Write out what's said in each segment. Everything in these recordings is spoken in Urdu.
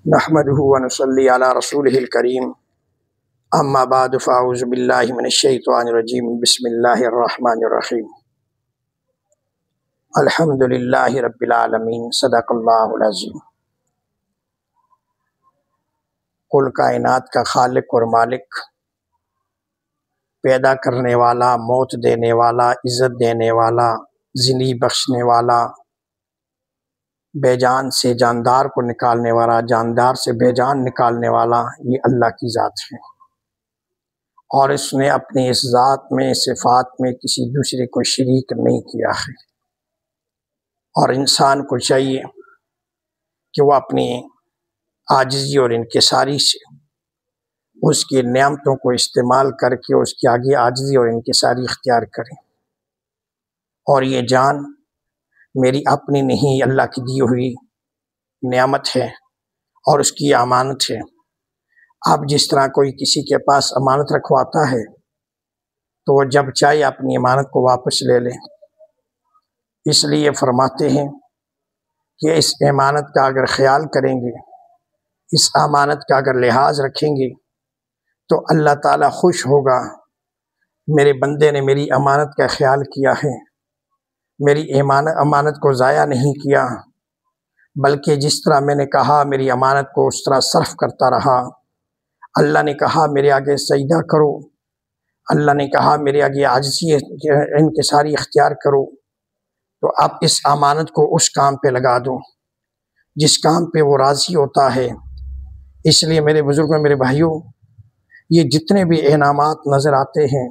نحمدہ ونصلی علی رسولہ الکریم اما بعد فاعوذ باللہ من الشیطان الرجیم بسم اللہ الرحمن الرحیم الحمدللہ رب العالمین صدق اللہ العظیم۔ کل کائنات کا خالق اور مالک، پیدا کرنے والا، موت دینے والا، عزت دینے والا، زندگی بخشنے والا، بے جان سے جاندار کو نکالنے والا، جاندار سے بے جان نکالنے والا، یہ اللہ کی ذات ہے، اور اس نے اپنی اس ذات میں، صفات میں کسی دوسرے کو شریک نہیں کیا ہے۔ اور انسان کو چاہیے کہ وہ اپنی عاجزی اور انکساری سے اس کی نعمتوں کو استعمال کر کے اس کے آگے عاجزی اور انکساری اختیار کریں۔ اور یہ جان میری اپنی نہیں، اللہ کی دی ہوئی نعمت ہے اور اس کی امانت ہے۔ اب جس طرح کوئی کسی کے پاس امانت رکھواتا ہے تو وہ جب چاہے اپنی امانت کو واپس لے لے، اس لیے فرماتے ہیں کہ اس امانت کا اگر خیال کریں گے، اس امانت کا اگر لحاظ رکھیں گے تو اللہ تعالیٰ خوش ہوگا۔ میرے بندے نے میری امانت کا خیال کیا ہے، میری امانت کو ضائع نہیں کیا، بلکہ جس طرح میں نے کہا میری امانت کو اس طرح صرف کرتا رہا۔ اللہ نے کہا میرے آگے سجدہ کرو، اللہ نے کہا میرے آگے عاجزی انکساری اختیار کرو، تو اب اس امانت کو اس کام پہ لگا دو جس کام پہ وہ راضی ہوتا ہے۔ اس لیے میرے بزرگوں، میرے بھائیوں، یہ جتنے بھی انعامات نظر آتے ہیں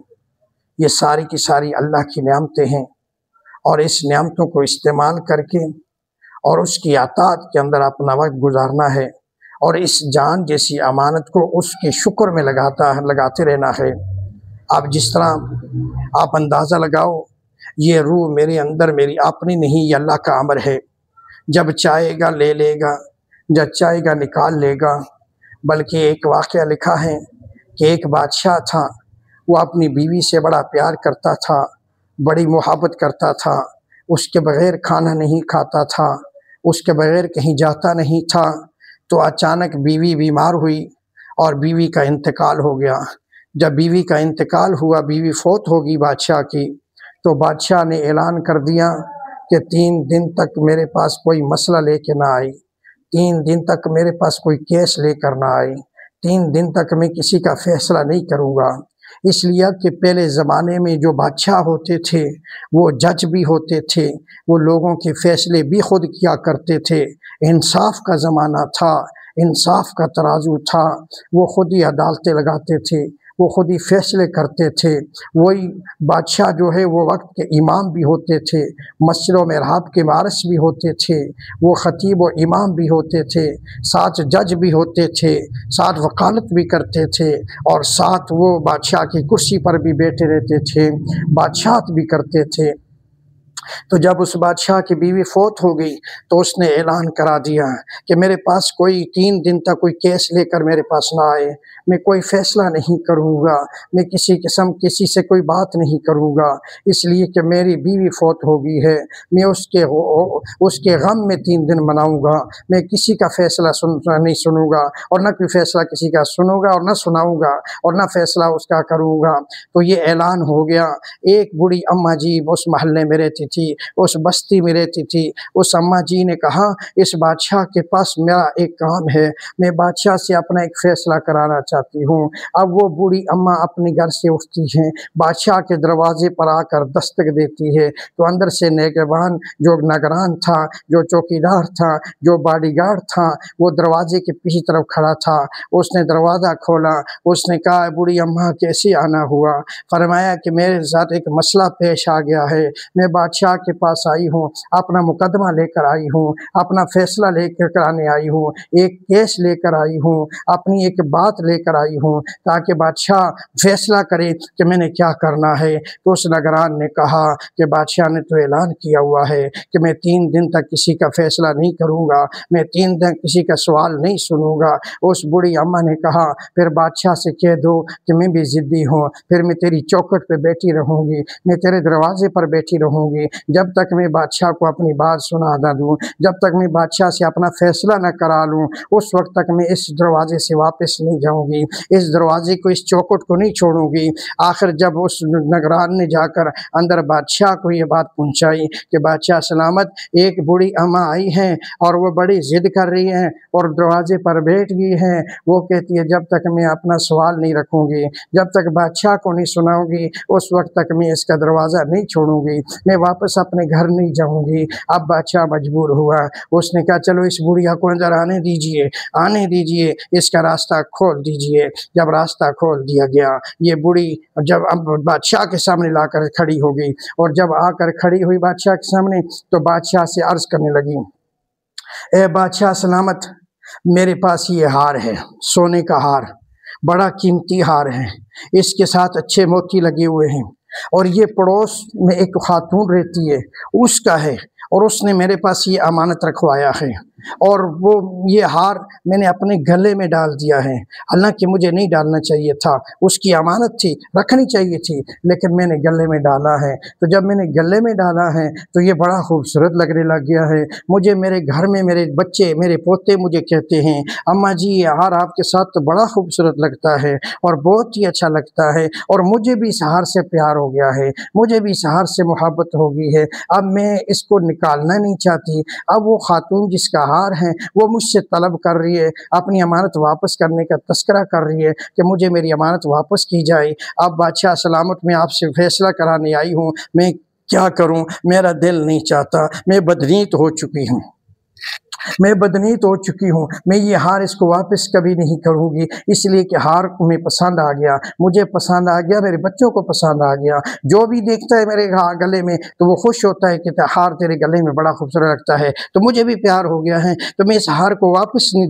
یہ ساری کی ساری اللہ کی نعمتیں ہیں، اور اس نعمتوں کو استعمال کر کے اور اس کی اطاعت کے اندر اپنا وقت گزارنا ہے، اور اس جان جیسی امانت کو اس کے شکر میں لگاتے رہنا ہے۔ اب جس طرح آپ اندازہ لگاؤ، یہ روح میرے اندر میری اپنی نہیں، یہ اللہ کا امر ہے، جب چاہے گا لے لے گا، جب چاہے گا نکال لے گا۔ بلکہ ایک واقعہ لکھا ہے کہ ایک بادشاہ تھا، وہ اپنی بیوی سے بڑا پیار کرتا تھا، بڑی محبت کرتا تھا، اس کے بغیر کھانا نہیں کھاتا تھا، اس کے بغیر کہیں جاتا نہیں تھا۔ تو اچانک بیوی بیمار ہوئی اور بیوی کا انتقال ہو گیا۔ جب بیوی کا انتقال ہوا، بیوی فوت ہوگی بادشاہ کی، تو بادشاہ نے اعلان کر دیا کہ 3 دن تک میرے پاس کوئی مسئلہ لے کے نہ آئی، 3 دن تک میرے پاس کوئی کیس لے کر نہ آئی، 3 دن تک میں کسی کا فیصلہ نہیں کروں گا۔ اس لیے کہ پہلے زمانے میں جو بادشاہ ہوتے تھے وہ جج بھی ہوتے تھے، وہ لوگوں کے فیصلے بھی خود کیا کرتے تھے۔ انصاف کا زمانہ تھا، انصاف کا ترازو تھا، وہ خود ہی عدالتیں لگاتے تھے، وہ خود ہی فیصلے کرتے تھے۔ وہی بادشاہ جو ہے وہ وقت کے امام بھی ہوتے تھے، مسجد و محراب کے وارث بھی ہوتے تھے، وہ خطیب و امام بھی ہوتے تھے، ساتھ جج بھی ہوتے تھے، ساتھ وکالت بھی کرتے تھے، اور ساتھ وہ بادشاہ کی کرسی پر بھی بیٹھے رہتے تھے، بادشاہت بھی کرتے تھے۔ تو جب اس بادشاہ کی بیوی فوت ہو گئی تو اس نے اعلان کرا دیا کہ میرے پاس کوئی 3 دن تک کوئی کیس لے کر میرے پاس نہ آئے، میں کوئی فیصلہ نہیں کروں گا، میں کسی سے کوئی بات نہیں کروں گا، اس لیے کہ میری بیوی فوت ہو گئی ہے۔ میں اس کے غم میں 3 دن مناؤں گا، میں کسی کا فیصلہ نہیں سنوں گا، اور نہ کوئی فیصلہ کسی کا سنوں گا، اور نہ سناؤں گا، اور نہ فیصلہ اس کا کروں گا۔ تو یہ اعلان ہو گیا۔ ایک بوڑھی اماں جی اس محلے میں رہتی تھی، اس بستی میں رہتی تھی۔ اس اماں جی نے کہا اس بادشاہ کے پاس میرا ایک کام ہے، میں بادشاہ سے اپنا ایک فیصلہ کرانا چاہتی ہوں۔ اب وہ بوڑھی اماں اپنے گھر سے اٹھتی ہیں، بادشاہ کے دروازے پر آ کر دستک دیتی ہے، تو اندر سے نگہبان جو نگران تھا، جو چوکیدار تھا، جو باڈی گارڈ تھا، وہ دروازے کے پیچھے طرف کھڑا تھا۔ اس نے دروازہ کھولا، اس نے کہا بوڑھی اماں کیسے آنا ہوا؟ فرمایا کہ میرے ساتھ ایک مسئلہ پیش آ گیا ہے، میں بادشاہ کے پاس آئی ہوں، اپنا مقدمہ لے کر آئی ہوں، اپنا فیصلہ لے کر کرانے آئی ہوں، ایک کیس لے کر آئی ہوں، اپنی ایک بات لے کر آئی ہوں، تاکہ بادشاہ فیصلہ کرے کہ میں نے کیا کرنا ہے۔ تو اس نگران نے کہا کہ بادشاہ نے تو اعلان کیا ہوا ہے کہ میں 3 دن تک کسی کا فیصلہ نہیں کروں گا، میں 3 دن کسی کا سوال نہیں سنوں گا۔ اس بوڑھی اماں نے کہا پھر بادشاہ سے کہہ دو کہ میں بھی ضدی ہوں، پھر میں تیری چوکھٹ پہ بیٹھی رہوں گی، میں تیرے دروازے پر بیٹھی رہوں گی، جب تک میں بادشاہ کو اپنی بات سنا نہ دوں، جب تک میں بادشاہ سے اپنا فیصلہ نہ کرا لوں، اس وقت تک میں اس دروازے سے واپس نہیں جاؤں گی، اس دروازے کو، اس چوکھٹ کو نہیں چھوڑوں گی۔ آخر جب اس نگران نے جا کر اندر بادشاہ کو یہ بات پہنچائی کہ بادشاہ سلامت، ایک بوڑھی اماں آئی ہیں اور وہ بڑی ضد کر رہی ہیں اور دروازے پر بیٹھ گئی ہیں، وہ کہتی ہے جب تک میں اپنا سوال نہیں رکھوں گی، جب تک بادشاہ کو نہیں سناؤں گی، اس وقت تک میں اس کا دروازہ نہیں چھوڑوں گی، میں واپس اپنے گھر نہیں جاؤں گی۔ اب بادشاہ مجبور ہوا، اس نے کہا چلو اس بڑھیا کو اندر آنے دیجئے، اس کا راستہ کھول دیجئے۔ جب راستہ کھول دیا گیا، یہ بوڑھی جب اب بادشاہ کے سامنے لا کر کھڑی ہو گئی، اور جب آ کر کھڑی ہوئی بادشاہ کے سامنے تو بادشاہ سے عرض کرنے لگی، اے بادشاہ سلامت، میرے پاس یہ ہار ہے، سونے کا ہار، بڑا قیمتی ہار ہے، اس کے ساتھ اچھے موتی لگے ہوئے ہیں، اور یہ پڑوس میں ایک خاتون رہتی ہے، اس کا ہے، اور اس نے میرے پاس یہ امانت رکھوایا ہے، اور وہ یہ ہار میں نے اپنے گلے میں ڈال دیا ہے، حالانکہ مجھے نہیں ڈالنا چاہیے تھا، اس کی امانت تھی، رکھنی چاہیے تھی، لیکن میں نے گلے میں ڈالا ہے۔ تو جب میں نے گلے میں ڈالا ہے تو یہ بڑا خوبصورت لگنے لگ گیا ہے، مجھے میرے گھر میں میرے بچے، میرے پوتے مجھے کہتے ہیں اماں جی یہ ہار آپ کے ساتھ تو بڑا خوبصورت لگتا ہے اور بہت ہی اچھا لگتا ہے، اور مجھے بھی اس ہار سے پیار ہو گیا ہے، مجھے بھی اس ہار سے محبت ہو گئی ہے، اب میں اس کو نکالنا نہیں چاہتی۔ اب وہ خاتون جس کا ہار ہے وہ مجھ سے طلب کر رہی ہے، اپنی امانت واپس کرنے کا تذکرہ کر رہی ہے کہ مجھے میری امانت واپس کی جائے۔ اب بادشاہ سلامت میں آپ سے فیصلہ کرانے آئی ہوں، میں کیا کروں، میرا دل نہیں چاہتا، میں بدنیت ہو چکی ہوں، میں یہ ہار اس کو واپس کبھی نہیں کروں گی، اس لیے کہ ہار میں پسند آ گیا، مجھے پسند آ گیا، میرے بچوں کو پسند آ گیا، جو بھی دیکھتا ہے میرے گلے میں تو وہ خوش ہوتا ہے کہ ہار تیرے گلے میں بڑا خوبصورت لگتا ہے، تو مجھے بھی پیار ہو گیا ہے، تو میں اس ہار کو واپس نہیں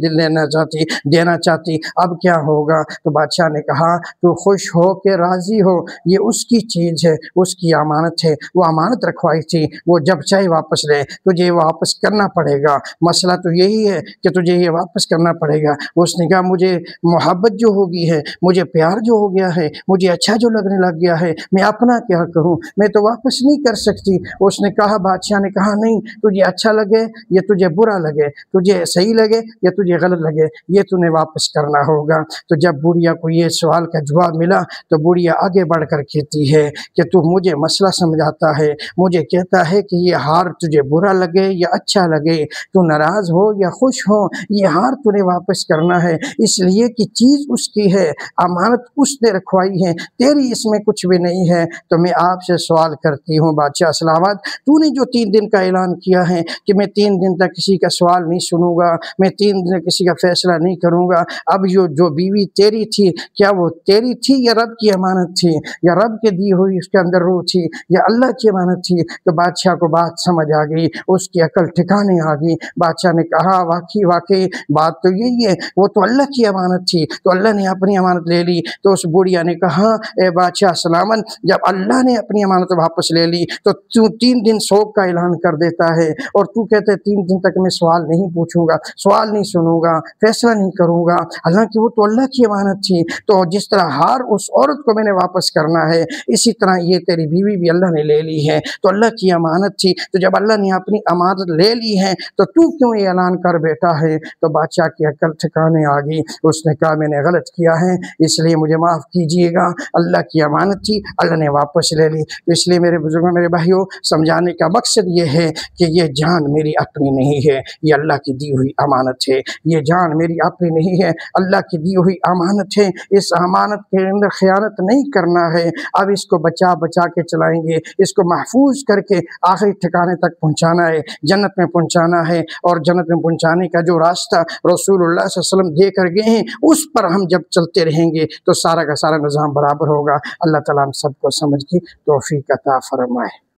دینا چاہتی، اب کیا ہوگا؟ تو بادشاہ نے کہا تو خوش ہو کہ راضی ہو، یہ اس کی چیز ہے، اس کی امانت ہے، وہ امانت رکھوائی تھی، وہ جب چاہے واپس لے، تجھے واپس کرنا پڑے گا، مسئلہ تو یہی ہے کہ تجھے یہ واپس کرنا پڑے گا۔ اس نے کہا مجھے محبت جو ہو گئی ہے، مجھے پیار جو ہو گیا ہے، مجھے اچھا جو لگنے لگ گیا ہے، میں اپنا کیا کروں، میں تو واپس نہیں کر سکتی۔ اس نے کہا، بادشاہ نے کہا نہیں، تجھے اچھا لگے یا تجھے برا لگے، تجھے صحیح لگے یا تجھے غلط لگے، یہ تُونے واپس کرنا ہوگا۔ تو جب بوڑھیا کو یہ سوال کا جواب ملا تو بوڑھیا آگے بڑھ کر کہتی ہے کہ تو مجھے مسئلہ سمجھاتا ہے، مجھے کہتا ہے کہ یہ ہار تجھے برا لگے یا اچھا لگے، تو ناراض ہو یا خوش ہو، یہ ہار تو نے واپس کرنا ہے، اس لیے کہ چیز اس کی ہے، امانت اس نے رکھوائی ہے، تیری اس میں کچھ بھی نہیں ہے۔ تو میں آپ سے سوال کرتی ہوں بادشاہ سلامت، تو نے جو 3 دن کا اعلان کیا ہے کہ میں 3 دن تک کسی کا سوال نہیں سنوں گا، میں 3 دن تک کسی کا فیصلہ نہیں کروں گا، اب جو بیوی تیری تھی کیا وہ تیری تھی یا رب کی امانت تھی، یا رب کے دی ہوئی اس کے اندر روح تھی یا اللہ کی امانت تھی؟ تو بادشاہ کو بات سمجھ آ گئی، اس کی عقل ٹھکانے آ گئی۔ بادشاہ نے کہا واقعی بات تو یہی ہے، وہ تو اللہ کی امانت تھی، تو اللہ نے اپنی امانت لے لی۔ تو اس بڑھیا نے کہا، اے بادشاہ سلامت، جب اللہ نے اپنی امانت واپس لے لی تو 3 دن سوگ کا اعلان کر دیتا ہے، اور تو کہتے ہیں 3 دن تک میں سوال نہیں پوچھوں گا، سوال نہیں سنوں گا، فیصلہ نہیں کروں گا، حالانکہ وہ تو اللہ کی امانت تھی۔ تو جس طرح ہار اس عورت کو میں نے واپس کرنا ہے، اسی طرح یہ تیری بیوی بھی اللہ نے لے لی ہے، تو اللہ کی امانت تھی، تو جب اللہ نے اپنی امانت لے لی ہے تو تو کیوں یہ اعلان کر بیٹھا ہے؟ تو بادشاہ کی عقل ٹھکانے آ گئی، اس نے کہا میں نے غلط کیا ہے، اس لیے مجھے معاف کیجئے گا، اللہ کی امانت تھی، اللہ نے واپس لے لی۔ اس لیے میرے بزرگوں، میرے بھائیوں، سمجھانے کا مقصد یہ ہے کہ یہ جان میری اپنی نہیں ہے، یہ اللہ کی دی ہوئی امانت ہے، یہ جان میری اپنی نہیں ہے، اللہ کی دی ہوئی امانت ہے، اس امانت کے اندر خیانت نہیں کرنا ہے۔ اب اس کو بچا کے چلائیں گے، اس کو محفوظ کر کے آخری ٹھکانے تک پہنچانا ہے، جنت میں پہنچانا ہے، اور جنت میں پہنچانے کا جو راستہ رسول اللہ صلی اللہ علیہ وسلم دے کر گئے ہیں، اس پر ہم جب چلتے رہیں گے تو سارا کا سارا نظام برابر ہوگا۔ اللہ تعالیٰ ہم سب کو سمجھ کی توفیق عطا فرمائے۔